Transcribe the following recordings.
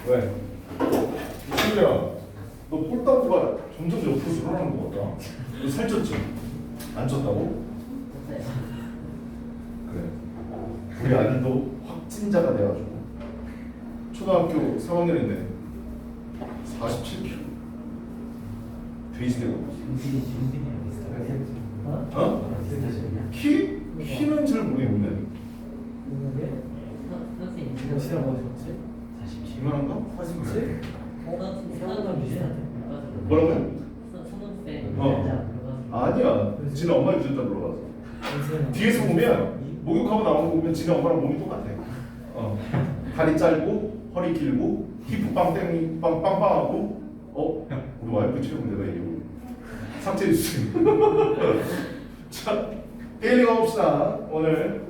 왜? 친구야, 너 폴다구가 점점 옆으로 늘어나는 것 같다. 너 살쪘지? 안 쪘다고? 그래. 우리 아들도 확진자가 돼가지고 초등학교 3학년인데 47kg. 돼지되고. 어? 키는 잘 모르겠는데. 이만한가? 47? 뭐라고요? 아니야. 지네 엄마 유전자 물어봐서. 뒤에서 보면 목욕하고 나오는 거 보면 지네 엄마랑 몸이 똑같아. 다리 짧고 허리 길고 히프 빵빵하고 우리 와이프 최고 내가 얘기하고 삭제해 주세요. 자, 데일리 가봅시다. 오늘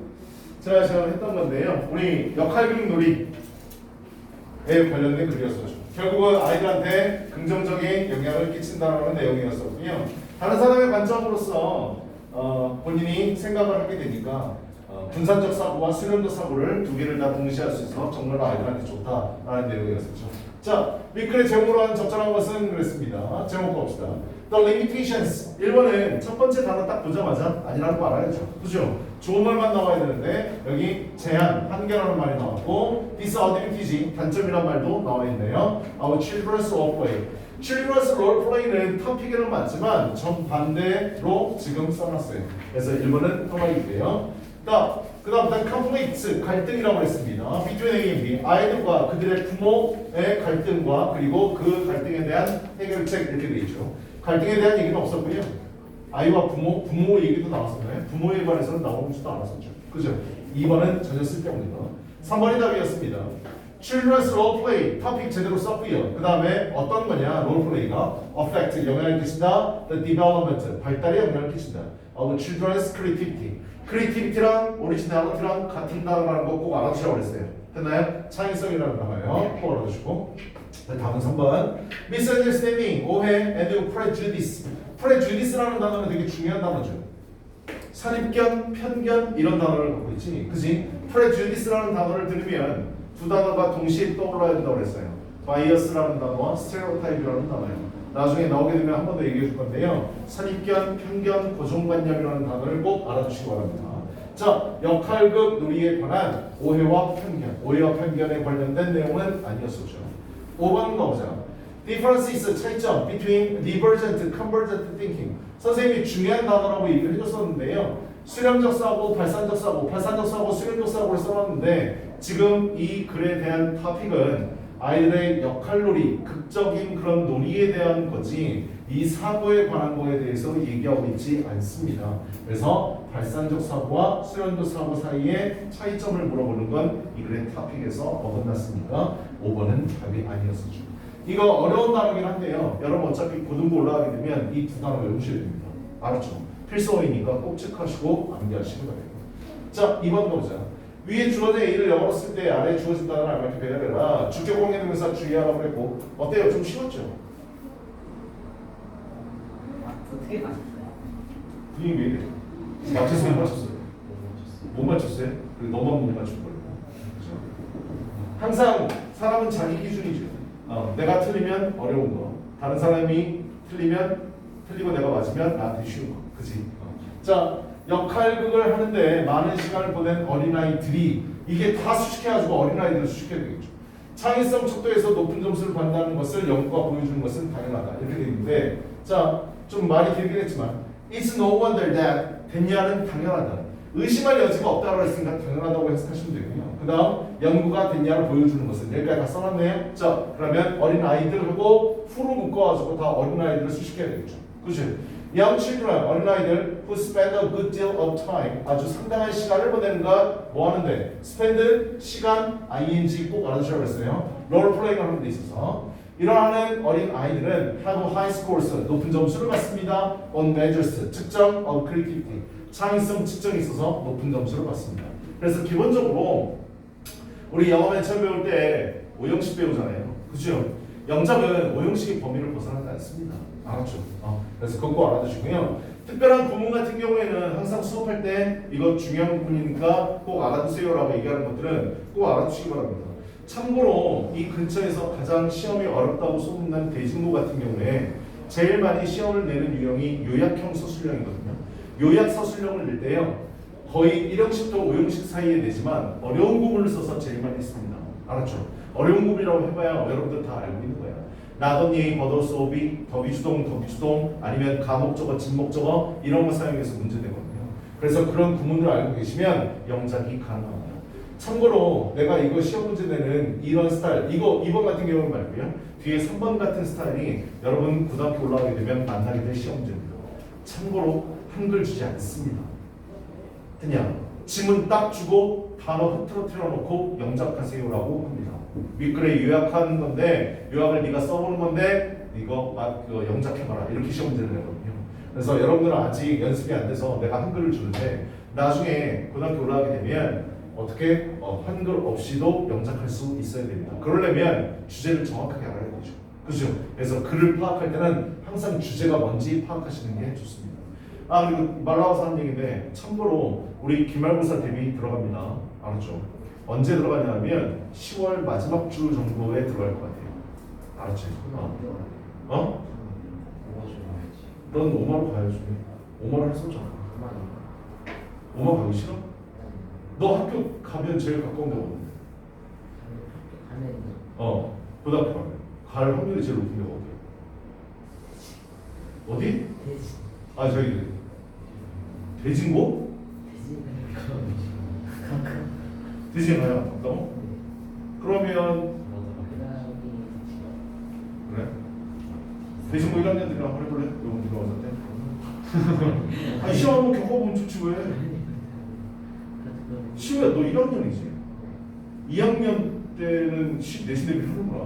지난 시간에 했던 건데요. 우리 역할극 놀이에 관련된 글이었었죠. 결국은 아이들한테 긍정적인 영향을 끼친다는 내용이었었고요. 다른 사람의 관점으로서 본인이 생각을 하게 되니까 분산적 사고와 수렴적 사고를 두 개를 다 동시에 할 수 있어서 정말로 아이들한테 좋다라는 내용이었었죠. 자, 밑글의 제목으로 한 적절한 것은 그랬습니다. 제목 봅시다. The limitations. 1번은 첫 번째 단어 딱 보자마자 아니라는 거 알아야죠. 그죠? 좋은 말만 나와야 되는데 여기 제한, 한계라는 말이 나왔고 disadvantage, 단점이란 말도 나와 있네요. Our children's role-play. children's role-play는 토픽에는 맞지만 정반대로 지금 써놨어요. 그래서 1번은 통하겠고요. 그 다음 conflict, 갈등이라고 했습니다. between A and B, 아이들과 그들의 부모의 갈등과 그리고 그 갈등에 대한 해결책 이렇게 되어 있죠. 갈등에 대한 얘기는 없었고요. 아이와 부모 얘기도 나왔었나요? 부모에 관해서는 나오지도 않았었죠. 그죠? 2번은 전혀 쓸데없는 거. 3번이 답이었습니다. Children's role play 토픽 제대로 썼고요. 그 다음에 어떤 거냐? role play가 affect 영향을 끼친다. The development 발달에 영향을 끼친다. of children's creativity. creativity랑 originality랑 같은 단어라는 거 꼭 알아두시라고 그랬어요. 됐나요? 창의성이라는 단어예요. 꼭 알아두시고. 다음은 3번. misunderstanding 오해 and prejudice. prejudice라는 단어는 되게 중요한 단어죠. 선입견, 편견 이런 단어를 갖고 있지. 그지? prejudice라는 단어를 들으면 두 단어가 동시에 떠올라야 된다고 그랬어요. bias라는 단어와 stereotype라는 단어예요. 나중에 나오게 되면 한 번 더 얘기해 줄 건데요. 선입견, 편견, 고정관념이라는 단어를 꼭 알아두시기 바랍니다. 자, 역할극 놀이에 관한 오해와 편견에 관련된 내용은 아니었었죠. 5번 가보자. Differences, 차이점 between divergent, convergent thinking. 선생님이 중요한 단어라고 얘기를 해줬었는데요. 수렴적 사고, 발산적 사고, 수렴적 사고를 써놨는데 지금 이 글에 대한 토픽은 아이들의 역할놀이, 극적인 그런 놀이에 대한 거지 이 사고에 관한 거에 대해서 얘기하고 있지 않습니다. 그래서 발산적 사고와 수렴적 사고 사이의 차이점을 물어보는 건 이 글의 토픽에서 어긋났으니까 5번은 답이 아니었었죠. 이거 어려운 단어긴 한데요. 여러분 어차피 고등부 올라가게 되면 이 두 단어 외우셔야 됩니다. 알았죠? 필수어이니까 꼭 체크하시고 암기하시기 바랍니다. 자, 2번 보자. 위에 주어진 A를 영어로 쓸 때 아래에 주어진 단어를 알맞게 배열해라. 주격 공개동사 주의하라고 했고 어때요? 좀 쉬웠죠? 어떻게 맞췄어요? 분위기 왜 이래? 맞췄어요? 못 맞췄어요? 못 맞췄어요? 그리고 너만 못 맞춘 거예요. 그죠? 항상 사람은 자기 기준이죠. 내가 틀리면 어려운 거, 다른 사람이 틀리고 내가 맞으면 나한테 쉬운 거. 그지? 자, 역할극을 하는데 많은 시간을 보낸 어린아이들이 이게 다 수식해가지고 어린아이들을 수식해야 되겠죠. 창의성 척도에서 높은 점수를 받는다는 것을 연구가 보여주는 것은 당연하다. 이렇게 되어 있는데 자, 좀 말이 길긴 했지만 It's no wonder that 됐냐는 당연하다. 의심할 여지가 없다고 했으니까 당연하다고 해석하시면 되고요. 그 다음 연구가 됐냐를 보여주는 것은 여기까지 다 써놨네요. 자, 그러면 어린아이들하고 후로 묶어가지고 다 어린아이들을 수식해야 되겠죠. 그죠? Young children, 어린아이들 who spend a good deal of time 아주 상당한 시간을 보내는 것 뭐 하는데? spend 시간 ing 꼭 알아두시라고 했어요. role playing 하는 데 있어서 이러한 어린 아이들은 have high scores 높은 점수를 받습니다. on measures 측정 of creativity 창의성 측정에 있어서 높은 점수를 받습니다. 그래서 기본적으로 우리 영어 맨 처음 배울 때 오형식 배우잖아요. 그죠? 영작은 오형식의 범위를 벗어나지 않습니다. 알았죠? 그래서 그거 꼭 알아두시고요. 특별한 구문 같은 경우에는 항상 수업할 때 이거 중요한 부분이니까 꼭 알아두세요라고 얘기하는 것들은 꼭 알아두시기 바랍니다. 참고로 이 근처에서 가장 시험이 어렵다고 소문난 대진고 같은 경우에 제일 많이 시험을 내는 유형이 요약형 서술형이거든요. 요약 서술형을 낼 때요. 거의 1형식부터 5형식 사이에 내지만 어려운 구문을 써서 제일 많이 씁니다. 알았죠? 어려운 구문이라고 해봐야 여러분들 다 알고 있는 거야. 나더니, 버더소비, 더비주동, 더비주동 아니면 가목적어, 진목적어 이런 거 사용해서 문제 내거든요. 그래서 그런 구문을 알고 계시면 영작이 가능합니다. 참고로 내가 이거 시험 문제 내는 이런 스타일, 이거 2번 같은 경우는 말고요. 뒤에 3번 같은 스타일이 여러분 고등학교 올라가게 되면 만나게 될 시험 문제입니다. 참고로 한글 주지 않습니다. 그냥 지문 딱 주고 단어 흐트러뜨려 놓고 영작하세요라고 합니다. 윗글에 요약하는 건데 요약을 네가 써보는 건데 이거 영작해봐라 이렇게 시험 문제를 내거든요. 그래서 여러분들은 아직 연습이 안 돼서 내가 한글을 주는데 나중에 고등학교 올라가게 되면 어떻게 한글 없이도 영작할 수 있어야 됩니다. 그러려면 주제를 정확하게 알아야 되죠. 그죠? 그래서 글을 파악할 때는 항상 주제가 뭔지 파악하시는 게 좋습니다. 아 그리고 말 나와서 하는 얘기인데 참고로 우리 기말고사 대비 들어갑니다. 알았죠? 언제 들어가냐면 10월 마지막 주 정도에 들어갈 것 같아요. 알았지? 어? 넌 5마로 가야지. 5마로 할 수 없잖아. 5마 가기 싫어? 너 학교 가면 제일 가까운 데가 어딘데? 고등학교 가면 갈 확률이 제일 높은 데가 어디야? 어디? 아 저기 대진고? 대진 가야 가까워? 그러면 그래? 대진고 1학년들이랑 한번 해볼래? 요번 들어가서 때? 아니 시험 한번 겪어보면 좋지 왜? 시우야 너 1학년이지? 2학년 때는 내신 대비 하는구나.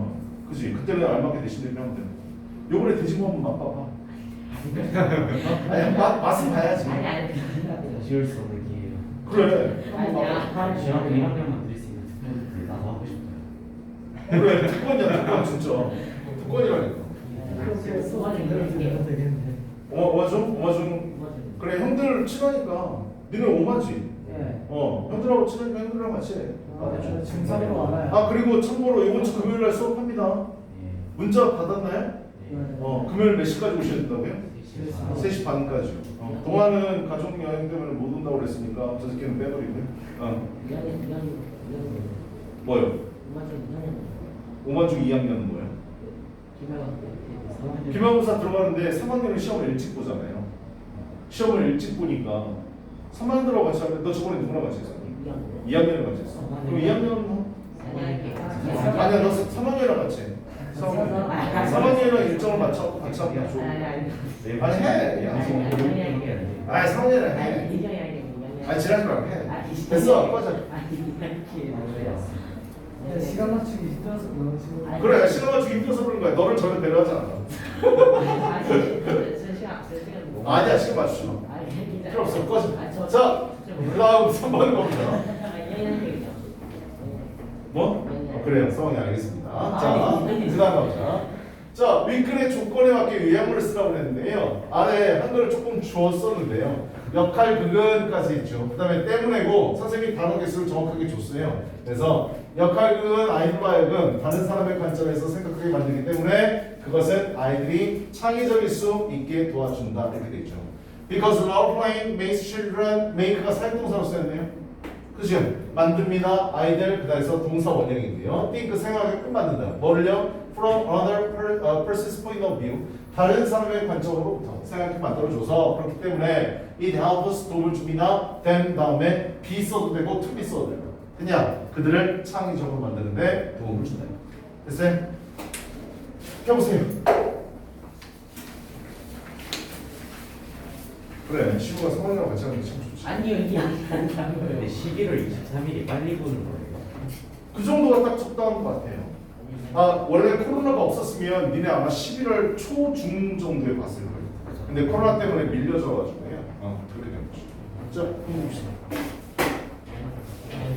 그치? 그때는 알맞게 내신 대비 하면 돼. 요번에 대진고 한번 맛봐봐. 아니 맛은 봐야지. 쉬울 수 없는 기회예요. 그래 한번 봐봐. 중학교 1학년만 드릴 수 있는 특권을 나도 하고 싶어요. 그래 특권이야 특권 진짜. 특권이라니까. 오마중? 그래 형들 친하니까 니네 오마지? 형들하고 친하니까 형들이랑 같이 해. 증상으로 알아요. 아 그리고 참고로 이번 주 금요일날 수업합니다. 문자 받았나요? 금요일 몇 시까지 오셔야 된다고요? 3시 반까지. 동아는 가족여행 때문에 못 온다고 그랬으니까 저 새끼는 빼버리고요. 뭐요? 5만 중 2학년은 뭐예요? 기말고사 들어가는데 3학년은 시험을 일찍 보잖아요. 시험을 일찍 보니까 3학년들하고 같이 하는데 너 저번에 누구랑 같이 했어? 2학년이랑 같이 했어. 그럼 2학년은 뭐? 아니야 너 3학년이랑 같이 해. 3학년이랑 일정을 맞춰 같이 하면 줘. 아니 해. 아니 3학년이랑 해. 아니 지나지 말고 해. 됐어 꺼져. 시간 맞추기 힘들어서 그런 식으로. 그래 시간 맞추기 힘들어서 그런 거야. 너를 전혀 배려하지 않아. 아니야 시간 맞추지 마. 필요 없어 꺼져. 자 그다음 3번 겁니다. 뭐? 그래요 상황이 알겠습니다. 자 그다음 가보자. 자 윗글의 조건에 맞게 요약문을 쓰라고 했는데요. 아래 한글을 조금 주었었는데요. 역할 그근까지 있죠. 그 다음에 때문에고 선생님이 단어 개수를 정확하게 줬어요. 그래서 역할 그근 아이들과 하여금 다른 사람의 관점에서 생각하게 만들기 때문에 그것은 아이들이 창의적일 수 있게 도와준다 이렇게 돼 있죠. Because role playing makes children make가 사용동사로 쓰였네요. 그죠? 만듭니다. 아이들 그다음에서 동사 원형인데요. think 생각하게끔 만든다. 뭐를요? From another person's point of view. 다른 사람의 관점으로부터 생각하게 만들어줘서 그렇기 때문에 it helps 도움을 줍니다. then 다음에 be 써도 되고 to be 써도 되고 그냥 그들을 창의적으로 만드는데 도움을 준다. 됐어요? 펴보세요. 그래 시우가 성원이랑 같이 하는 게 참 좋지. 아니요 이게 아니라는 근데 거예요. 11월 23일이 빨리 보는 거예요. 그 정도가 딱 적당한 것 같아요. 아 원래 코로나가 없었으면 니네 아마 11월 초 중 정도에 봤을 거예요. 근데 코로나 때문에 밀려져가지고요. 그렇게 된 거죠. 자, 한번 봅시다.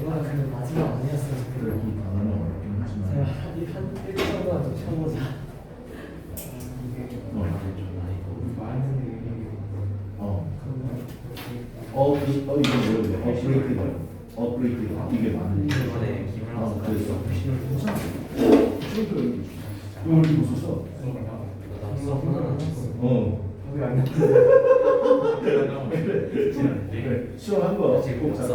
이거는 근데 마지막 아니었어요. 그래 이 단어는 어렵긴 하지만 한 1년 동안 좀 쳐보자. 많은 얘기. 이거 뭐예요? 업그레이드 이게 많은 이번에 기말고사 그래서 친구들 여기 있어. 이거 우리 못 썼어. 어. 왜안 그래. 시험한 거. 꼭 잘.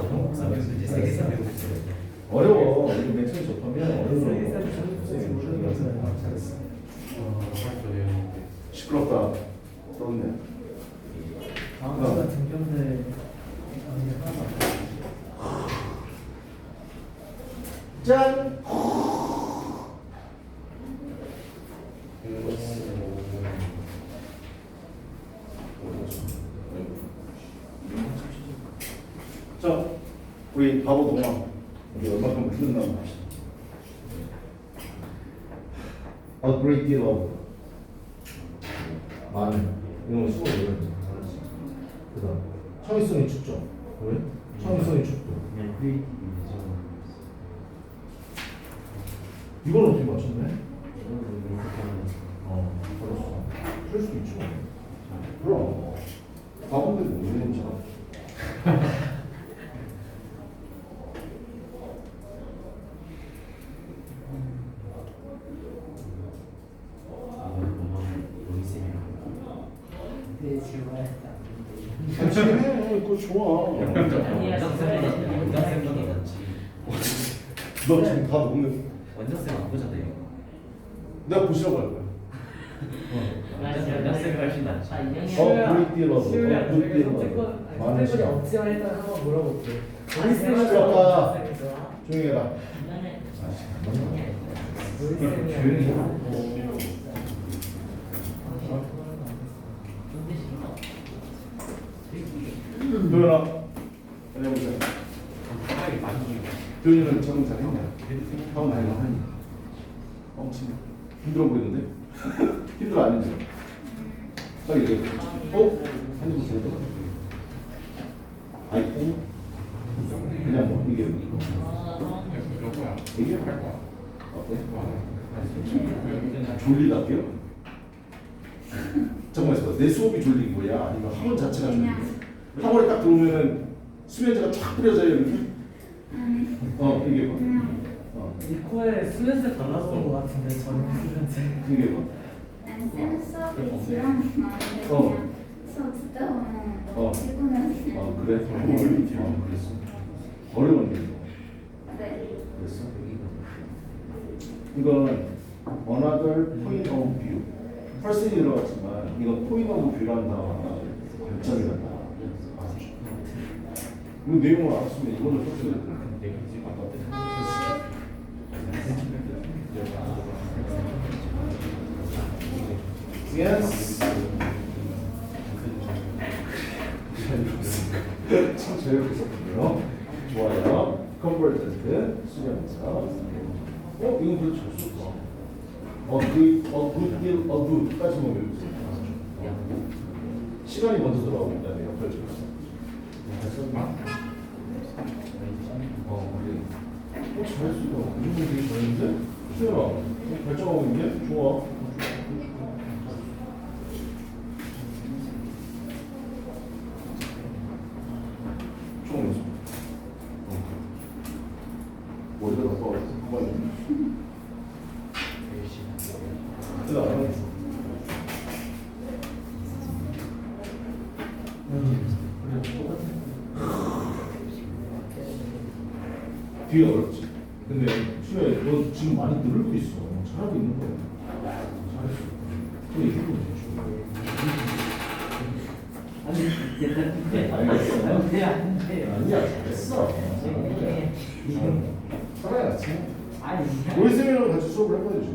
어려워. 이거 맨 처음 접하면 어려워. 잘했어. 시끄럽다. 그렇네. 다음 주가 등교인데 하나도 짠. 자, 우리 바보 동화. 우리 얼마큼 듣는다 봅시다. A great deal of. 많은. 이런 거 수고 이런. 그다음 창의성이 축적. 왜? 창의성이 축적. 이걸 어떻게 맞췄네? 알았어. 풀 수도 있죠. 그럼. 바본데 뭐 이런 잘. 네, 지금 당신이 해. 그거 좋아. 너 지금 다 녹는. 원장쌤 안 보잖아요. 내가 보시라고 할 거야. 원장쌤이 훨씬 낫지. great deal of. 시우야, good deal of. 많은 태권이 시간. 없지만 일단 한번 물어볼게. 시끄럽다. 조용히 해라. 도현아. 안녕하세요. 도현이는 적응 잘했냐? 하고 많이 하니? 엄청 힘들어 보이는데? 힘들어 안 힘들어? 딱 얘기해. 핸드폰 잘 돼? 아이폰? 그냥 뭐 이게 이게 어때? 졸리다고요? 잠깐만 있어봐. 내 수업이 졸린 거야? 아니면 학원 자체가 졸린 거야? 학원에 딱 들어오면은 수면제가 쫙 뿌려져요 이렇게? 얘기해봐. 이 코에 수면제 발라놓은 것 같은데 저는 수면제. 얘기해봐. 쌤 수업이 지루하니까 그냥 수업 듣다 보면 지루해요. 그래? 그랬어. 어려웠는데. 네. 그랬어? 이건 another point of view. 펄슨이 들어갔지만 이건 point of view라는 단어가 결정이 된다. 이 내용을 알았으면 이거는 썼어야 돼. Yes. 참 재밌었군요. 좋아요. converted 수련자. 이건 그렇죠. 좋다. good deal of good까지 보면 시간이 먼저 들어가고 그다음에 역할 좀 그래. 잘했어. 이 정도 되게 잘했는데? 수연아, 발전하고 있네? 좋아. 좋은 모습. 머리가 나빠. 그만. 그다음. 뒤에 어렵지. 근데 수혜, 너 지금 많이 늘고 있어. 잘하고 있는 거야. 잘했어. 그래, 이거 알겠어. 아니야, 잘했어. 살아야지. 로이쌤이랑 같이 수업을 해봐야지.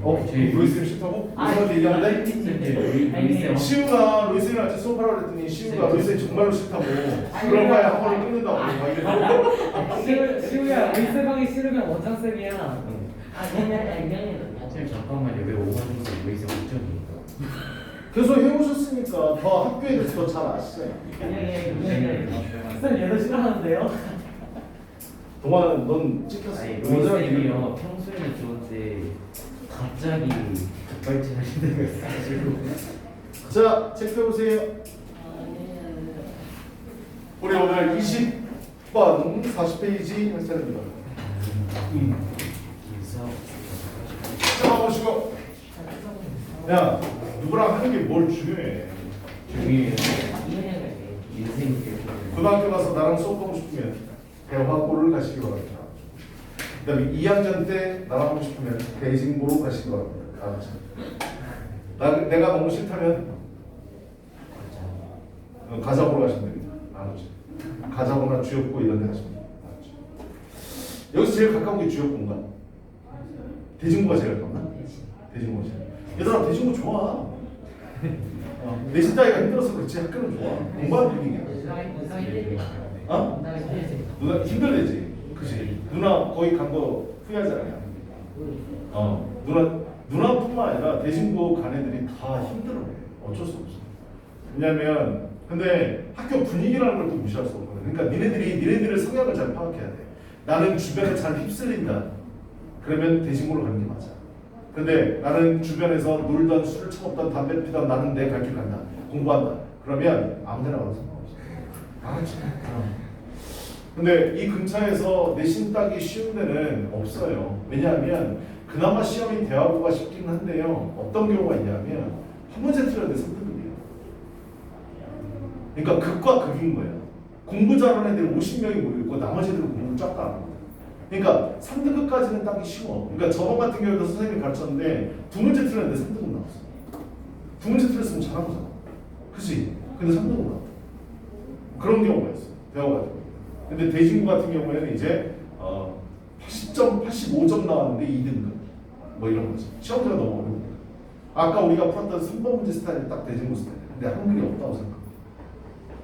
로이쌤 싫다고? 로이쌤한테 얘기하는데? 시우가 로이쌤이랑 같이 수업하라고 그랬더니 시우가 로이쌤 정말로 싫다고 그런 거야 학원을 끊는다고 막 이랬는데 시우야, 의사방이 싫으면 원장쌤이야. 쌤 잠깐만요. 왜 5만 원인지 왜 이상 5점이니까? 계속 해오셨으니까 더 학교에 대해서 더 잘 아시잖아요. 쌤 얘도 싫어하는데요? 동아는 넌 찍혔어. 아니 로이쌤이요. 평소에는 좋은데 갑자기 급발진 하신다고 했어가지고. 자, 체크해보세요. 우리 오늘 20번 40페이지 할 차례입니다. 자, 보시고. 야, 누구랑 하는 게 뭘 중요해? 중요해요. 인생 고등학교 가서 나랑 수업하고 싶으면 대화고를 가시기 바랍니다. 그 다음에 2학년 때 나랑 하고 싶으면 베이징고로 가시기 바랍니다. 알았죠? 내가 너무 싫다면 가자고로 가시면 됩니다. 알았죠? 가자고나 주역고 이런 데 가시면 됩니다. 알았죠? 여기서 제일 가까운 게 주역고인가? 대진고가 제일 가깝나? 대진고 제일. 얘들아 대진고 좋아. 내신 따위가 힘들어서 그렇지 학교는 좋아. 공부하는 분위기야. 어? 누나 힘들대지. 그치? 누나 거기 간 거 후회하잖아요. 누나뿐만 아니라 대진고 간 애들이 다 힘들어해. 어쩔 수 없어. 왜냐면 근데 학교 분위기라는 걸 또 무시할 수 없거든. 그러니까 니네들의 성향을 잘 파악해야 돼. 나는 주변에 잘 휩쓸린다. 그러면 대진고로 가는 게 맞아. 근데 나는 주변에서 놀던 술을 처먹던 담배 피던 나는 내 갈 길 간다. 공부한다. 그러면 아무데나 가도 상관없어. 알았지? 근데 이 근처에서 내신 따기 쉬운 데는 없어요. 왜냐하면 그나마 시험이 대학고가 쉽긴 한데요. 어떤 경우가 있냐면 한 문제 틀렸는데 3등급이에요. 그러니까 극과 극인 거예요. 공부 잘하는 애들 50명이 모여있고 나머지 애들은 공부를 쫙 다 안 합니다. 그러니까 3등급까지는 따기 쉬워. 그러니까 저번 같은 경우에도 선생님이 가르쳤는데 두 문제 틀렸는데 3등급 나왔어. 두 문제 틀렸으면 잘한 거잖아. 그치? 근데 3등급 나왔어. 그런 경우가 있어. 대학고 근데 대진고 같은 경우에는 이제 85점 나왔는데 2등급 뭐 이런 거지. 시험지가 너무 어려우니까. 아까 우리가 풀었던 3번 문제 스타일이 딱 대진고 스타일. 근데 한글이 없다고 생각해.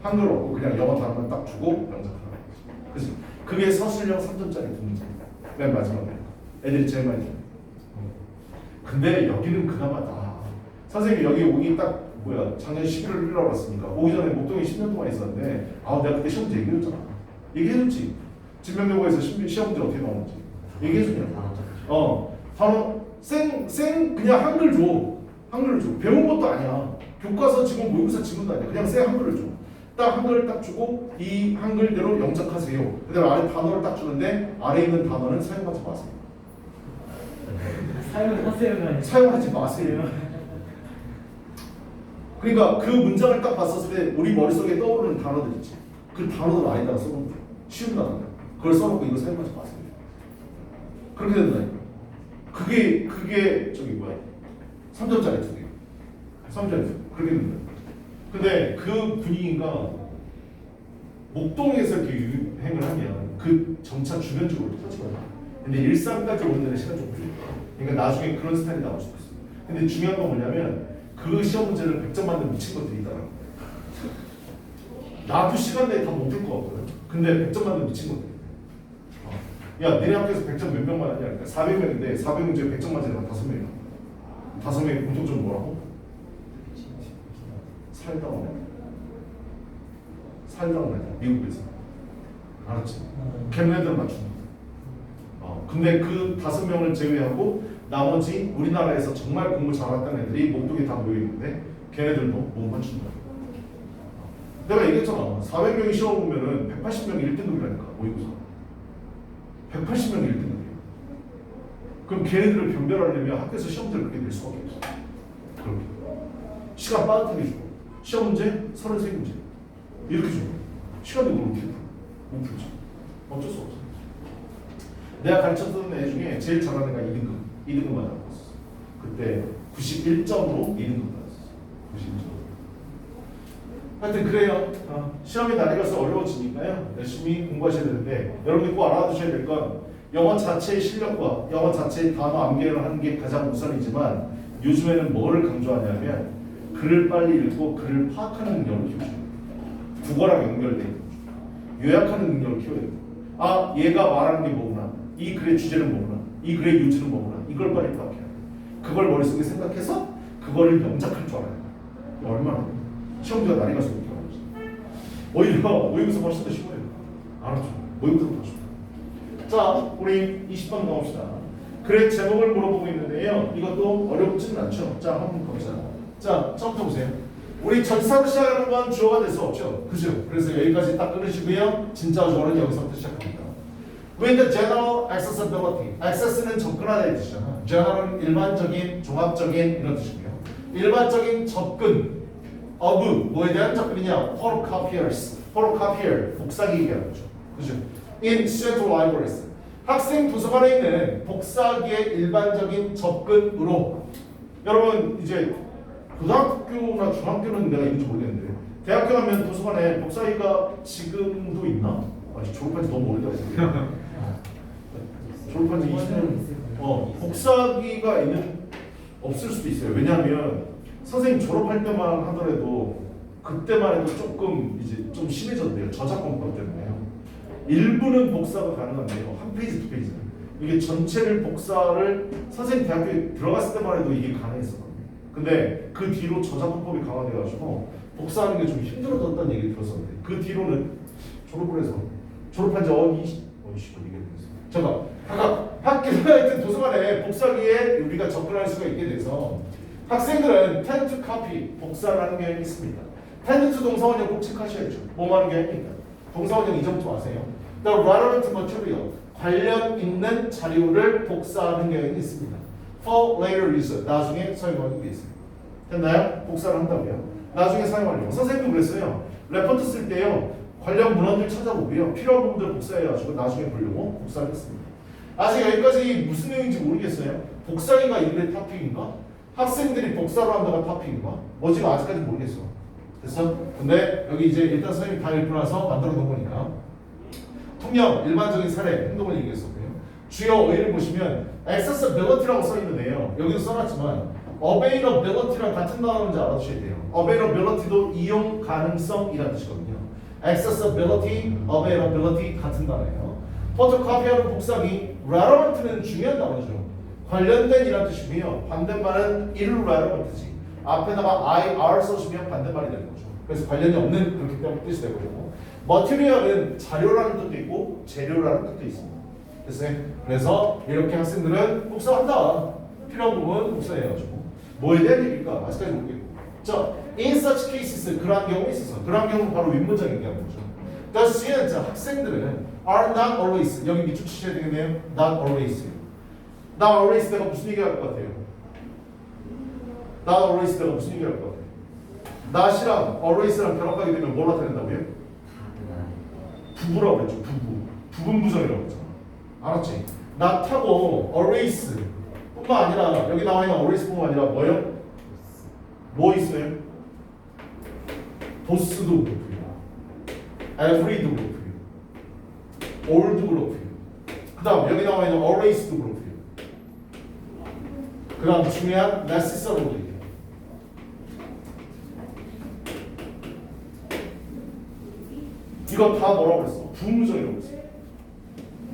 한글 없고 그냥 영어 단어만 딱 주고 영작하는 거지. 그치? 그게 서술형 3점짜리 두 문제입니다. 맨 마지막에 애들이 제일 많이 들어요. 근데 여기는 그나마 나 선생님 여기 오기 딱 작년 11월 1일 왔으니까 오기 전에 목동에 10년 동안 있었는데 내가 그때 시험지 얘기해줬잖아. 얘기해줬지. 진명여고에서 시험 문제 어떻게 나오는지 얘기해주냐. 바로 그냥 한글 줘. 한글을 줘. 배운 것도 아니야. 교과서 지금 모의고사 지문도 아니야. 그냥 한글을 줘. 딱 한글을 딱 주고 이 한글대로 영작하세요. 그다음에 아래 단어를 딱 주는데 아래 있는 단어는 사용하지 마세요. 사용하지 마세요. 그러니까 그 문장을 딱 봤었을 때 우리 머릿속에 떠오르는 단어들 있지. 그 단어를 아래다가 써놓는 거야. 쉬운 단어. 그걸 써놓고 이거 사용하지 마세요. 그렇게 된다니까. 그게 3점짜리 두 개. 3점짜리 두 개. 그렇게 된다. 근데 그 분위기가 목동에서 이렇게 유행을 하면 그 점차 주변적으로 터지거든. 근데 일산까지 오는 데는 시간이 좀 걸려. 그러니까 나중에 그런 스타일이 나올 수도 있어. 근데 중요한 건 뭐냐면 그 시험 문제를 100점 만든 미친 것들이 있더라고. 나도 시간 내에 다 못 풀 것 같거든. 근데 100점 만든 미친 것들. 야, 니네 학교에서 100점 몇 명 맞았냐? 그러니까 400명인데 400명 중에 100점 맞은 애가 5명이야. 5명이 공통점 뭐라고? 살다 오네. 미국에서. 알았지? 걔네들 맞춘다. 근데 그 5명을 제외하고 나머지 우리나라에서 정말 공부 잘했던 애들이 목동에 다 모여있는데 걔네들도 못 맞춘다. 내가 얘기했잖아. 400명이 시험 보면은 180명이 1등급이라니까 모의고사. 180명이 1등급이야. 그럼 걔네들을 변별하려면 학교에서 시험들을 그렇게 낼 수밖에 없어. 그렇게. 시간 빠듯하게 주고 시험 문제 33문제 이렇게 주고 시간도 그걸 어떻게 풀어? 못 풀지. 어쩔 수 없어. 내가 가르쳤던 애 중에 제일 잘하는 애가 2등급 맞았어. 그때 91점으로 2등급 받았어. 91점. 하여튼 그래요. 시험이 날이 가서 어려워지니까요. 열심히 공부하셔야 되는데 여러분이 꼭 알아두셔야 될 건 영어 자체의 실력과 영어 자체의 단어 암기를 하는 게 가장 우선이지만 요즘에는 뭐를 강조하냐면 글을 빨리 읽고 글을 파악하는 능력을 키워줘요. 국어랑 연결돼 요약하는 능력을 키워야 돼요. 얘가 말하는 게 뭐구나. 이 글의 주제는 뭐구나. 이 글의 요지는 뭐구나. 이걸 빨리 파악해야 돼. 그걸 머릿속에 생각해서 그거를 영작할 줄 알아야 돼. 얼마나 시험지가 날이 가서 이렇게 나오지. 오히려 모의고사 훨씬 더 쉬워요. 알았죠? 모의고사보다 쉬워요. 자, 우리 20번 넘어갑시다. 글의 제목을 물어보고 있는데요. 이것도 어렵지는 않죠. 자, 한번 봅시다. 자, 처음부터 보세요. 우리 전사로 시작하는 건 주어가 될 수 없죠. 그죠? 그래서 여기까지 딱 끊으시고요. 진짜 주어는 여기서부터 시작합니다. with the general accessibility. access는 접근하는 뜻이잖아. general은 일반적인, 종합적인 이런 뜻이고요. 일반적인 접근 of 뭐에 대한 접근이냐? photocopiers. photocopier 복사기 얘기하는 거죠. 그죠? in student libraries. 학생 도서관에 있는 복사기의 일반적인 접근으로. 여러분 이제 고등학교나 중학교는 내가 있는지 모르겠는데 대학교 가면 도서관에 복사기가 지금도 있나? 아직 졸업한 지 너무 오래돼서 졸업한 지 20년. 복사기가 없을 수도 있어요. 왜냐하면 선생님 졸업할 때만 하더라도 그때만 해도 조금 이제 좀 심해졌대요. 저작권법 때문에요. 일부는 복사가 가능한데요. 한 페이지, 두 페이지. 이게 전체를 복사를 선생님 대학교에 들어갔을 때만 해도 이게 가능했었거든요. 근데 그 뒤로 저작권법이 강화돼가지고 복사하는 게 좀 힘들어졌다는 얘기 들었었는데 그 뒤로는 졸업을 해서 졸업한 지 20번 이게 됐어요. 잠깐 학교 하여튼 도서관에 복사기에 우리가 접근할 수가 있게 돼서 학생들은 tend to copy 복사를 하는 경향이 있습니다. tend to 동사원형 꼭 체크하셔야죠. 뭐 하는 경향입니까? 동사원형 이점부터 아세요. The relevant material 관련 있는 자료를 복사하는 경향이 있습니다. For later use 나중에 사용하기 위해서. 됐나요? 복사를 한다고요. 나중에 사용하려고. 선생님도 그랬어요. 레포트 쓸 때요. 관련 문헌들 찾아보고요. 필요한 부분들 복사해가지고 나중에 보려고 복사를 했습니다. 아직 여기까지 무슨 내용인지 모르겠어요. 복사기가 이들의 토픽인가? 학생들이 복사를 한다가 토픽인가? 뭐지가 아직까지 모르겠어. 됐어? 근데 여기 이제 일단 선생님이 다 읽고 나서 만들어 놓은 거니까 통영 일반적인 사례 행동을 얘기했었고요. 주요 어휘를 보시면 accessibility라고 써있는데요. 여기도 써놨지만 availability랑 같은 단어인지 알아두셔야 돼요. availability도 이용 가능성이라는 뜻이거든요. accessibility, availability 같은 단어예요. photocopy하는 복사기, relevant는 중요한 단어죠. 관련된 이라는 뜻이고요. 반대말은 irrelevant지. 앞에다가 IR 써주면 반대말이 되는 거죠. 그래서 관련이 없는 그렇기 때문에 뜻이 되고요. material은 자료라는 뜻도 있고 재료라는 뜻도 있습니다. 그래서 이렇게 학생들은 복사한다. 필요한 부분 복사해가지고 뭐에 대한 얘기일까? 아직까지 모르겠고. 자, in such cases 그러한 경우에 있어서 그러한 경우는 바로 윗문장 얘기하는 거죠. The students 학생들은 are not always 여기 밑줄 치셔야 되겠네요. Not always. Not always 내가 무슨 얘기할 것 같아요? Not always 내가 무슨 얘기할 것 같아요? not이랑 always랑 결합하게 되면 뭘 나타낸다고요? 부부라고 그랬죠. 부분부정이라고 했잖아. 알았지? not하고 always 뿐만 아니라 여기 나와 있는 always 뿐만 아니라 뭐요? 뭐 있어요? 보스도 그렇고요. every도 그렇고요. all도 그렇고요. 그 다음 여기 나와 있는 always도 그렇고요. 그 다음 중요한 necessary도 있고요. 이거 다 뭐라고 그랬어? 부분부정이라고 그랬어.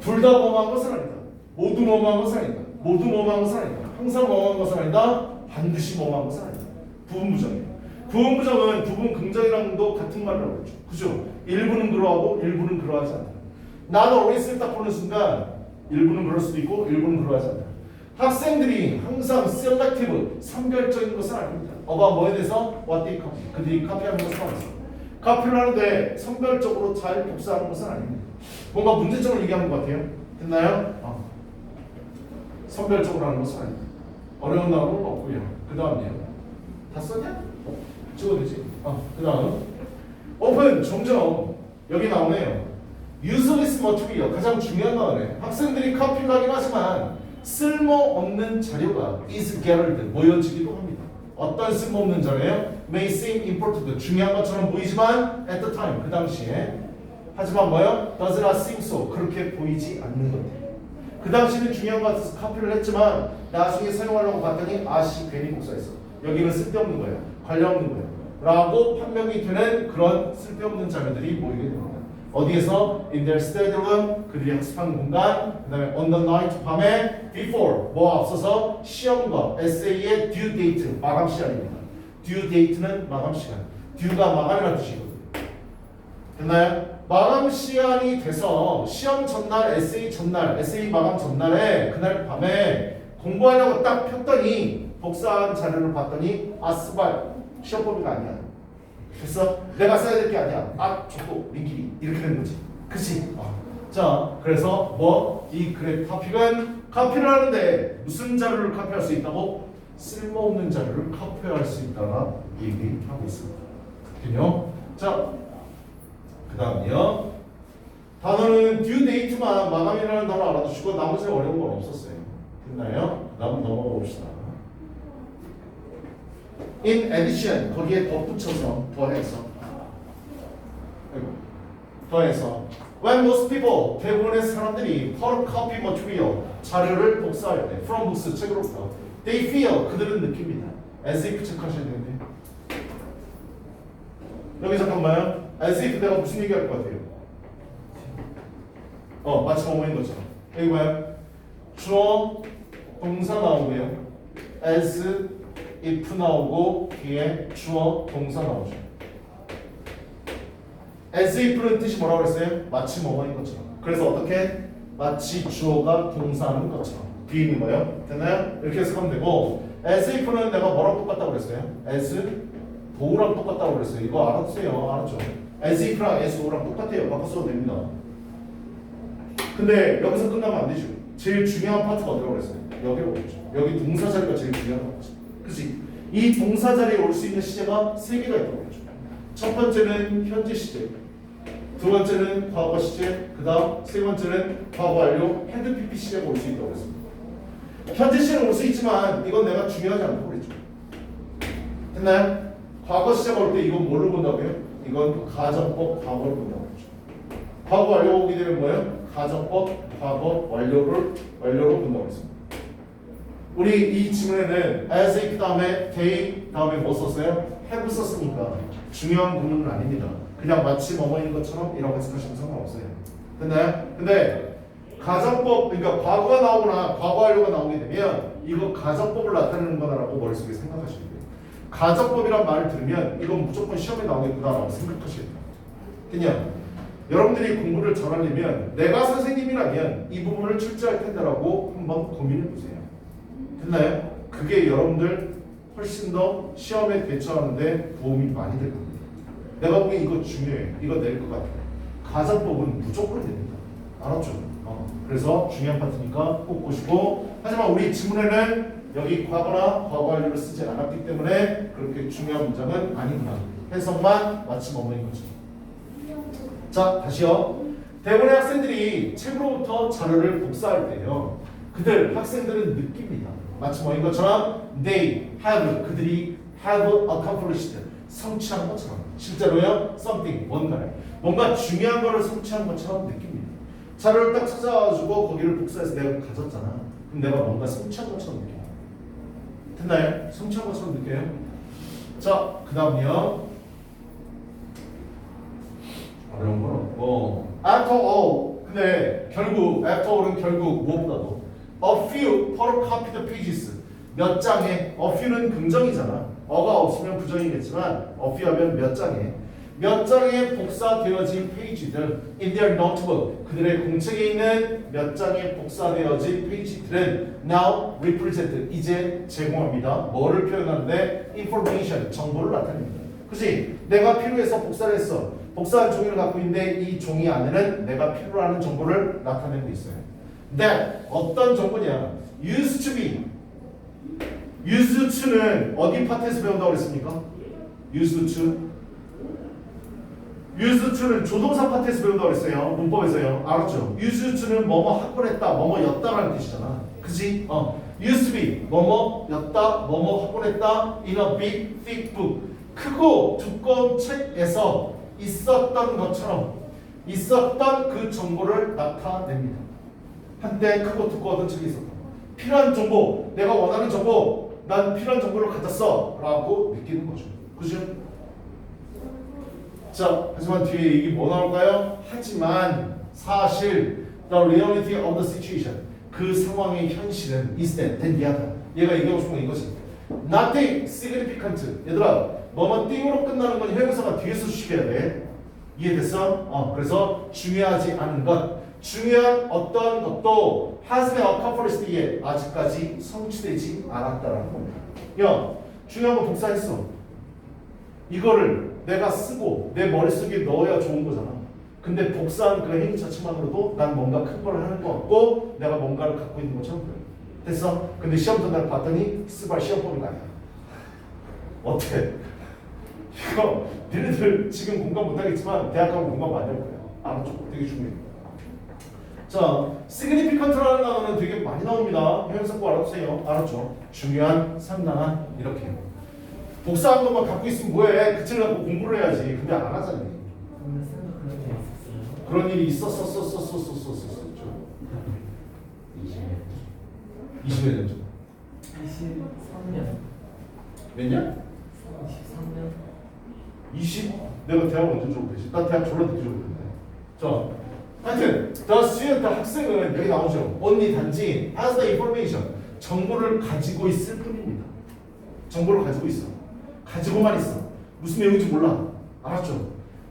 둘 다 뭐뭐한 것은 아니다. 모두 뭐뭐한 것은 아니다. 모두 뭐뭐한 것은 아니다. 항상 뭐뭐한 것은 아니다. 반드시 뭐뭐한 것은 아니다. 부분부정이에요. 부분부정은 부분 긍정이랑도 같은 말이라고 그랬죠. 그죠? 일부는 그러하고 일부는 그러하지 않다. 나도 always를 딱 보는 순간 일부는 그럴 수도 있고 일부는 그러하지 않다. 학생들이 항상 selective, 선별적인 것은 아닙니다. 뭐에 대해서? what they copy. 그들이 카피하는 것은 아닙니다. 카피를 하는데 선별적으로 잘 복사하는 것은 아닙니다. 뭔가 문제점을 얘기하는 것 같아요. 됐나요? 선별적으로 하는 것은 아닙니다. 어려운 단어는 없고요. 그 다음이요. 다 썼냐? 찍어도 되지? 그 다음 오픈 점점 여기 나오네요. useless material 가장 중요한 단어네. 학생들이 카피를 하긴 하지만 쓸모없는 자료가 is gathered 모여지기도 합니다. 어떤 쓸모없는 자료예요? may seem important 중요한 것처럼 보이지만 at the time 그 당시에 하지만 뭐요? does not seem so 그렇게 보이지 않는 것들. 그 당시는 중요한 것 같아서 카피를 했지만 나중에 사용하려고 봤더니 아씨 괜히 복사했어. 여기는 쓸데없는 거야. 관련 없는 거야. 라고 판명이 되는 그런 쓸데없는 자료들이 모이게 됩니다. 어디에서? In their study room 그들이 학습하는 공간. 그 다음에 on the night 밤에 before 뭐 앞서서 시험과 에세이의 due date 마감 시간입니다. due date는 마감 시간. due가 마감이라는 뜻이거든요. 됐나요? 마감 시간이 돼서 시험 전날, 에세이 전날, 에세이 마감 전날에 그날 밤에 공부하려고 딱 폈더니 복사한 자료를 봤더니 아스발 시험 범위가 아니야. 됐어? 내가 써야 될 게 아니야. 저거 민길이 이렇게 되는 거지. 그치? 자, 그래서 뭐 이 그래프 토픽은 카피를 하는데 무슨 자료를 카피할 수 있다고? 쓸모없는 자료를 카피할 수 있다라 얘기하고 있습니다. 그죠? 자, 그 다음이요. 단어는 due date만 마감이라는 단어 알아두시고 나머지 어려운 건 없었어요. 됐나요? 그 다음 넘어가 봅시다. In addition, 거기에 덧붙여서 더해서 when most people, 대부분의 사람들이 photocopy material, 자료를 복사할 때 from books, 책으로부터 they feel, 그들은 느낍니다. as if 체크하셔야 되는데 여기 잠깐만요. as if 내가 무슨 얘기할 것 같아요? 마치 어머니인 것처럼 여기 뭐야? 주어, 동사 나오고요. as if 나오고 뒤에 주어, 동사 나오죠. as if는 뜻이 뭐라고 그랬어요? 마치 뭐뭐인 것처럼. 그래서 어떻게? 마치 주어가 동사하는 것처럼. 뒤에 있는 거예요. 됐나요? 이렇게 해석하면 되고 as if는 내가 뭐랑 똑같다고 그랬어요? as do랑 똑같다고 그랬어요. 이거 알아두세요. 알았죠? as if랑 as do랑 똑같아요. 바꿔 써도 됩니다. 근데 여기서 끝나면 안 되죠. 제일 중요한 파트가 어디라고 그랬어요? 여기로 오죠. 여기 동사 자리가 제일 중요한 거죠. 그치? 이 동사 자리에 올 수 있는 시제가 3개가 있다고 그랬죠. 첫 번째는 현재 시제, 두 번째는 과거 시제, 그 다음 세 번째는 과거 완료, 헤드 PP 시제가 올 수 있다고 그랬습니다. 현재 시제는 올 수 있지만 이건 내가 중요하지 않다고 그랬죠. 됐나요? 과거 시제가 올 때 이건 뭘로 본다고요? 이건 가정법 과거를 본다고 그랬죠. 과거 완료 오게 되면 뭐예요? 가정법 과거 완료로 본다고 했습니다. 우리 이 지문에는 as if 다음에 they 다음에 뭐 썼어요? have 썼으니까 중요한 부분은 아닙니다. 그냥 마치 뭐뭐인 것처럼 이라고 해석하시면 상관없어요. 됐나요? 근데 가정법, 그러니까 과거가 나오거나 과거 완료가 나오게 되면 이거 가정법을 나타내는 거다라고 머릿속에 생각하시면 돼요. 가정법이란 말을 들으면 이건 무조건 시험에 나오겠구나라고 생각하셔야 돼요. 그냥 여러분들이 공부를 잘하려면 내가 선생님이라면 이 부분을 출제할 텐데라고 한번 고민해 보세요. 됐나요? 그게 여러분들 훨씬 더 시험에 대처하는데 도움이 많이 될 겁니다. 내가 보기엔 이거 중요해. 이거 낼 것 같아. 가정법은 무조건 됩니다. 알았죠? 그래서 중요한 파트니까 꼭 보시고, 하지만 우리 지문에는 여기 과거나 과거 완료를 쓰지 않았기 때문에 그렇게 중요한 문장은 아니구나. 해석만 마치 뭐뭐인 거죠. 자, 다시요. 대부분의 학생들이 책으로부터 자료를 복사할 때요, 그들 학생들은 느낍니다. 마치 뭐인 것처럼 they have, 그들이 have accomplished, 성취한 것처럼. 실제로요, something, 뭔가 중요한 거를 성취한 것처럼 느낍니다. 자료를 딱 찾아가지고 거기를 복사해서 내가 가졌잖아. 그럼 내가 뭔가 성취한 것처럼 느껴요. 됐나요? 성취한 것처럼 느껴요? 자, 그 다음이요. 어려운 건 없고, after all, 근데 결국 after all은 결국 무엇보다도 a few photocopied pages, 몇 장에, a few는 긍정이잖아. 어가 없으면 부정이겠지만 a few 하면 몇 장에 복사되어진 페이지들, in their notebook, 그들의 공책에 있는 몇 장에 복사되어진 페이지들은 now represent, 이제 제공합니다. 뭐를 표현하는데? information, 정보를 나타냅니다. 그치? 내가 필요해서 복사를 했어. 복사한 종이를 갖고 있는데 이 종이 안에는 내가 필요로 하는 정보를 나타내고 있어요. that, 어떤 정보냐? used to be. used to는 어디 파트에서 배운다고 그랬습니까? used to. used to는 조동사 파트에서 배운다고 그랬어요. 문법에서요. 알았죠? used to는 뭐뭐 하곤 했다, 뭐뭐였다라는 뜻이잖아. 그치? used to be, 뭐뭐였다, 뭐뭐 하곤 했다, in a big, thick book. 크고 두꺼운 책에서 있었던 것처럼 있었던 그 정보를 나타냅니다. 한때 크고 두꺼웠던 책이 있었다. 필요한 정보, 내가 원하는 정보, 난 필요한 정보를 가졌어 라고 느끼는 거죠. 그죠? 자, 하지만 뒤에 이게 뭐 나올까요? 하지만 사실 the reality of the situation, 그 상황의 현실은 is that, 된이하다. 얘가 얘기하고 싶은 건 이거지. Nothing significant. 얘들아, 뭐뭐 띵으로 끝나는 건 형용사가 뒤에서 주식해야 돼. 이해됐어? 그래서 중요하지 않은 것, 중요한 어떤 것도 has been accomplished yet, 아직까지 성취되지 않았다라는 겁니다. 야, 중요한 거 복사했어. 이거를 내가 쓰고 내 머릿속에 넣어야 좋은 거잖아. 근데 복사한 그 행위 자체만으로도 난 뭔가 큰 걸 하는 것 같고 내가 뭔가를 갖고 있는 것처럼 보여. 됐어? 근데 시험 전날 봤더니 스발 시험법이 아니야. 어때? 이거 니네들 지금 공감 못하겠지만 대학 가면 공감 많이 할 거야. 알았죠? 되게 중요해. 자, significant라는 단어는 되게 많이 나옵니다. 형용사고 알아두세요. 알았죠? 중요한, 상당한 이렇게. 복사한 것만 갖고 있으면 뭐해? 그 책을 갖고 공부를 해야지. 근데 안 하잖아요. 오늘 생각 그런 게 있었어요. 그런 일이 있었죠. 20여 년 전. 23년. 몇 년? 23년. 20? 내가 대학 언제 졸업했지? 나 대학 졸업 늦게 졸업했네. 자, 하여튼 the student, 학생은 여기 나오죠. only 단지 has the information, 정보를 가지고 있을 뿐입니다. 정보를 가지고 있어. 가지고만 있어. 무슨 내용인지 몰라. 알았죠?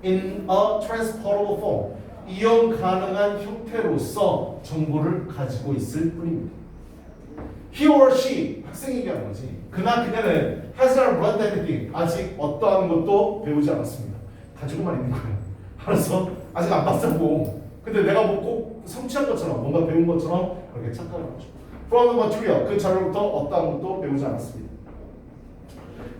In a transportable form, 이용 가능한 형태로서 정보를 가지고 있을 뿐입니다. He or she, 학생 얘기하는 거지. 그나 그녀는 has not learned anything, 아직 어떠한 것도 배우지 않았습니다. 가지고만 있는 거야. 알았어? 아직 안 봤다고. 근데 내가 뭐 꼭 성취한 것처럼 뭔가 배운 것처럼 그렇게 착각을 하죠. From the material, 그 자료로부터 어떠한 것도 배우지 않았습니다.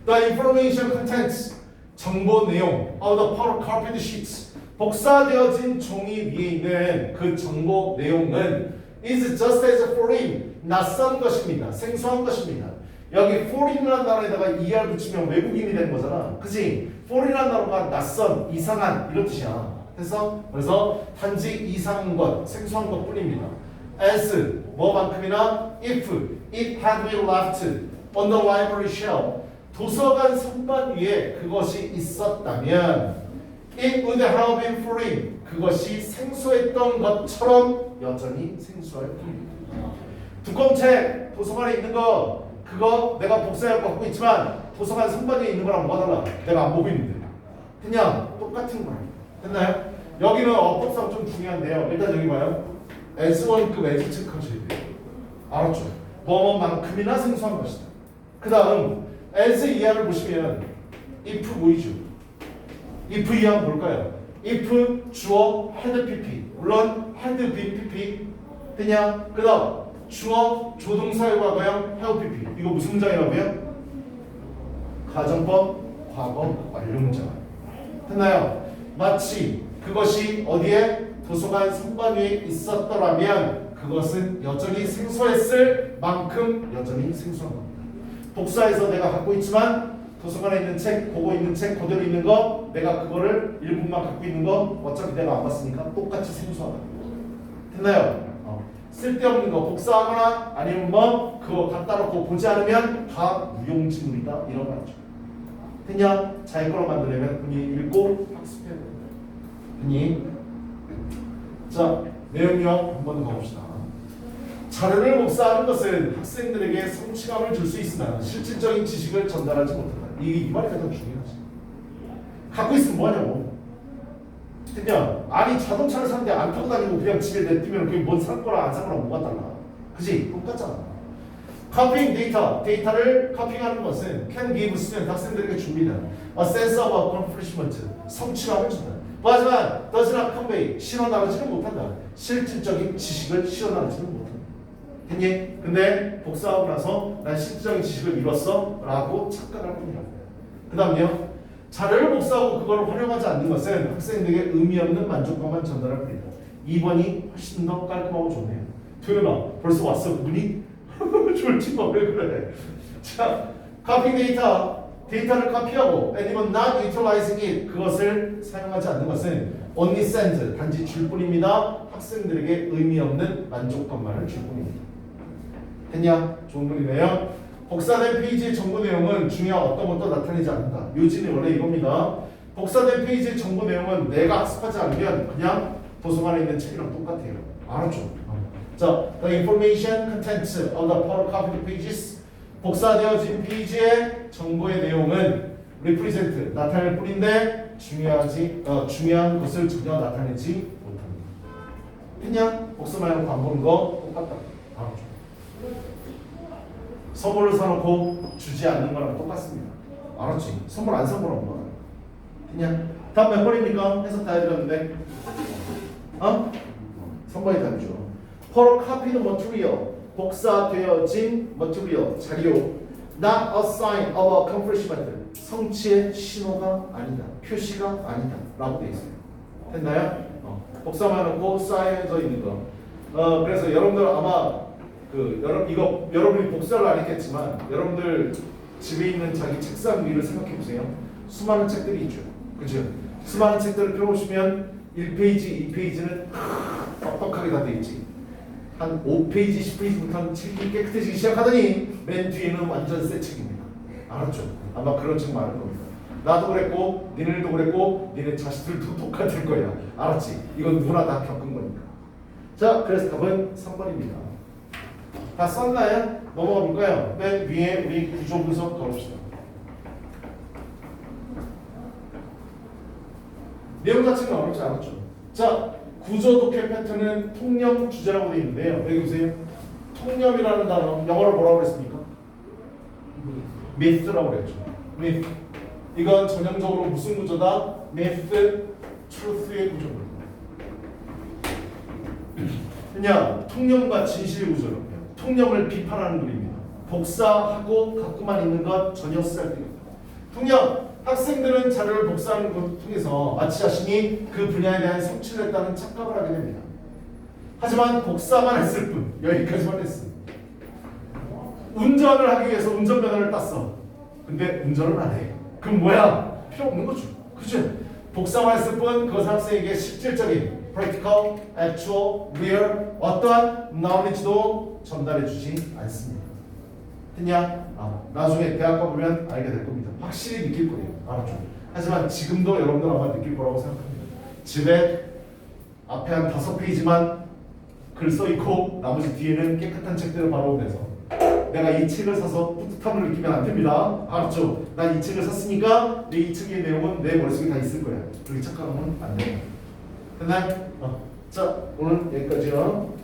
The information contents, 정보 내용 of the copied sheets, 복사되어진 종이 위에 있는 그 정보 내용은 is just as foreign, 낯선 것입니다. 생소한 것입니다. 여기 foreign이라는 단어에다가 ER 붙이면 외국인이 되는 거잖아. 그치? foreign이라는 단어가 낯선, 이상한 이런 뜻이야. 그래서 단지 이상한 것, 생소한 것 뿐입니다. as, 뭐만큼이나 if it had been left on the library shelf, 도서관 선반 위에 그것이 있었다면 it would have been foreign, 그것이 생소했던 것처럼 여전히 생소할 뿐입니다. 두꺼운 책, 도서관에 있는 거 그거 내가 복사해서 갖고 있지만 도서관 선반 위에 있는 거랑 뭐가 달라? 내가 안 보고 있는데 그냥 똑같은 거예요. 됐나요? 여기는 어법상 좀 중요한데요. 일단 여기 봐요. S1급 에즈 체크하셔야 돼요. 알았죠? 뭐뭐만큼이나 생소한 것이다. 그 다음 as 이하를 보시면 if 보이죠? if 이하는 뭘까요? if 주어 had pp, 물론 had been pp 되냐? 그 다음 주어 조동사의 과거형 have pp. 이거 무슨 문장이라고요? 가정법 과거 완료 문장. 됐나요? 마치 그것이 어디에? 도서관 선반 위에 있었더라면 그것은 여전히 생소했을 만큼 여전히 생소한 겁니다. 복사해서 내가 갖고 있지만 도서관에 있는 책, 보고 있는 책 그대로 있는 거 내가 그거를 일부만 갖고 있는 거 어차피 내가 안 봤으니까 똑같이 생소하다. 됐나요? 쓸데없는 거 복사하거나 아니면 뭐 그거 갖다 놓고 보지 않으면 다 무용지물이다 이런 말이죠. 됐냐? 자기 거로 만들려면 본인이 읽고 학습해야 됩니다. 됐니? 자, 내용력 한번 더 가봅시다. 자료를 복사하는 것은 학생들에게 성취감을 줄 수 있으나 실질적인 지식을 전달하지 못한다. 이 말이 가장 중요하지. 갖고 있으면 뭐하냐고. 그냥 아니 자동차를 사는데 안 타고 다니고 그냥 집에 냅두면 그게 뭔 살 거랑 안 살 거랑 뭐가 달라. 그지? 똑같잖아. copying 데이터, 데이터를 커피하는 것은 can give student, 학생들에게 줍니다. a sense of accomplishment, 성취감을 준다. 하지만 does not convey, 실어 나가지는 못한다. 실질적인 지식을 실어 나가지는 못한다. 됐니? 근데 복사하고 나서 난 실질적인 지식을 이뤘어 라고 착각할 뿐이야. 그 다음요, 자료를 복사하고 그걸 활용하지 않는 것은 학생들에게 의미 없는 만족감만 전달할 뿐이다. 2번이 훨씬 더 깔끔하고 좋네요. 도현아 벌써 왔어 그분이? 졸지마 왜 그래. 자, copy 데이터, 데이터를 카피하고 아니면 not utilizing it, 그것을 사용하지 않는 것은 only send, 단지 줄 뿐입니다. 학생들에게 의미 없는 만족감만을 줄 뿐입니다. 됐냐? 좋은 글이네요. 복사된 페이지의 정보 내용은 중요한 어떤 것도 나타내지 않는다. 요지는 원래 이겁니다. 복사된 페이지의 정보 내용은 내가 학습하지 않으면 그냥 도서관에 있는 책이랑 똑같아요. 알았죠? 자, the information contents of the photocopied pages, 복사되어진 페이지의 정보의 내용은 represent, 나타낼 뿐인데 중요한 것을 전혀 나타내지 못합니다. 그냥 복사만 해놓고 안 보는 거 똑같다. 알았죠? 선물을 사놓고 주지 않는 거랑 똑같습니다. 알았지? 선물 안 산 거랑 뭐야? 그냥 답 몇 번입니까? 해석 다 해드렸는데. 3번이 답이죠. Photocopied material, 복사되어진 material, 자료. Not a sign of accomplishment. 성취의 신호가 아니다. 표시가 아니다. 라고 되어 있어요. 됐나요? 복사만 해놓고 쌓여져 있는 거. 그래서 여러분들 아마 여러분이 복사를 안 했겠지만 여러분들 집에 있는 자기 책상 위를 생각해 보세요. 수많은 책들이 있죠. 그죠? 수많은 책들을 펴보시면 1페이지, 2페이지는 뻑뻑하게 다 돼 있지. 한 5페이지, 10페이지부터는 책이 깨끗해지기 시작하더니 맨 뒤에는 완전 새 책입니다. 알았죠? 아마 그런 책 많을 겁니다. 나도 그랬고, 니네들도 그랬고, 니네 자식들도 똑같을 거야. 알았지? 이건 누구나 다 겪은 거니까. 자, 그래서 답은 3번입니다. 다 썼나요? 넘어가 볼까요? 맨 위에 우리 구조 분석 가봅시다. 내용 자체는 어렵지 않았죠. 자, 구조 독해 패턴은 통념 주제라고 되어 있는데요. 여기 보세요. 통념이라는 단어 영어로 뭐라고 그랬습니까? myth라고 그랬죠. myth. 이건 전형적으로 무슨 구조다? myth, truth의 구조입니다. 그냥 통념과 진실의 구조로 통념을 비판하는 글입니다. 복사하고 갖고만 있는 것 전혀 쓸데없다. 통념. 학생들은 자료를 복사하는 것을 통해서 마치 자신이 그 분야에 대한 성취를 했다는 착각을 하게 됩니다. 하지만 복사만 했을 뿐, 여기까지만 했습니다. 운전을 하기 위해서 운전면허를 땄어. 근데 운전을 안 해. 그럼 뭐야? 필요 없는 거죠. 그죠? 복사만 했을 뿐 그것은 학생에게 실질적인 practical, actual, real 어떠한 knowledge도 전달해 주지 않습니다. 됐냐? 나중에 대학 가보면 알게 될 겁니다. 확실히 느낄 거예요. 알았죠? 하지만 지금도 여러분들 아마 느낄 거라고 생각합니다. 집에 앞에 한 5페이지만 글 써있고 나머지 뒤에는 깨끗한 책들을 바라보면서 내가 이 책을 사서 뿌듯함을 느끼면 안 됩니다. 알았죠? 난 이 책을 샀으니까 이 책의 내용은 내 머릿속에 다 있을 거야. 그렇게 착각하면 안 돼요. 됐나요? 자, 오늘 여기까지요.